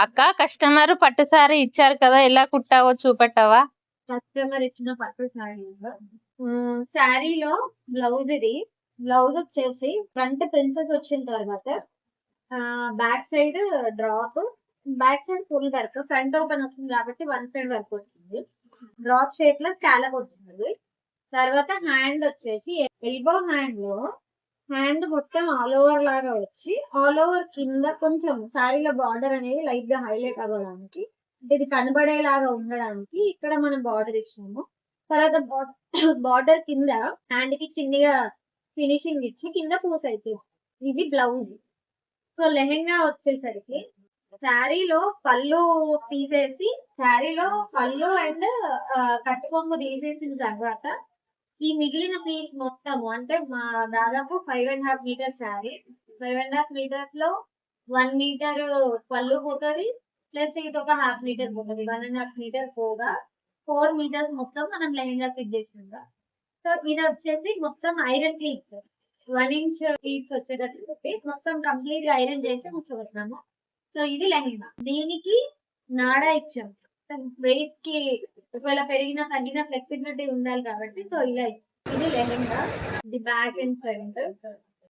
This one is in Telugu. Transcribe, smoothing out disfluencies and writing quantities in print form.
అక్క కస్టమర్ పట్టు సారీ ఇచ్చారు కదా, ఎలా కుట్టావో చూపెట్టావా? కస్టమర్ ఇచ్చిన పట్టు శారీలో బ్లౌజ్ ఇది. బ్లౌజ్ వచ్చేసి ఫ్రంట్ ప్రిన్సెస్ వచ్చిన తర్వాత back side drop, back side full work, front open వచ్చింది కాబట్టి వన్ సైడ్ వర్క్ వచ్చింది. డ్రాప్ షేప్ లో స్కాలప్ వచ్చింది. తర్వాత హ్యాండ్ వచ్చేసి ఎల్బో హ్యాండ్ లో హ్యాండ్ మొత్తం ఆల్ ఓవర్ లాగా వచ్చి ఆల్ ఓవర్ కింద కొంచెం శారీలో బార్డర్ అనేది లైట్ గా హైలైట్ అవ్వడానికి, ఇది కనబడేలాగా ఉండడానికి ఇక్కడ మనం బార్డర్ ఇచ్చినాము. తర్వాత బార్డర్ కింద హ్యాండ్ కి చిన్నగా ఫినిషింగ్ ఇచ్చి కింద పూస అయితే ఇది బ్లౌజ్. సో లెహెంగా వచ్చేసరికి శారీలో పళ్ళు తీసేసి, శారీలో పళ్ళు అండ్ కట్టుకొంగు తీసేసిన తర్వాత ఈ మిగిలిన పీస్ మొత్తం అంటే మా దాదాపు 5.5 మీటర్స్ శారీ. 5.5 మీటర్స్ లో 1 మీటర్ పళ్ళు పోతుంది, ప్లస్ ఇది ఒక హాఫ్ మీటర్ పోతుంది. 1.5 మీటర్ పోగా 4 మీటర్స్ మొత్తం మనం లెహెంగా ఫిట్ చేసినాం. సో ఇది వచ్చేసి మొత్తం ఐరన్ ప్లీట్స్, 1 ఇంచ్ ప్లీట్స్ వచ్చేటట్టు మొత్తం కంప్లీట్ గా ఐరన్ చేసి ముచ్చబెట్టినాము. సో ఇది లెహెంగా. దీనికి నాడా ఇచ్చాం వేస్ట్ కి, ఒకవేళ పెరిగినా తగ్గినా ఫ్లెక్సిబిలిటీ ఉండాలి కాబట్టి. సో ఇలా ఇది లెహెంగా, ఇది బ్యాక్ అండ్ ఫ్రంట్.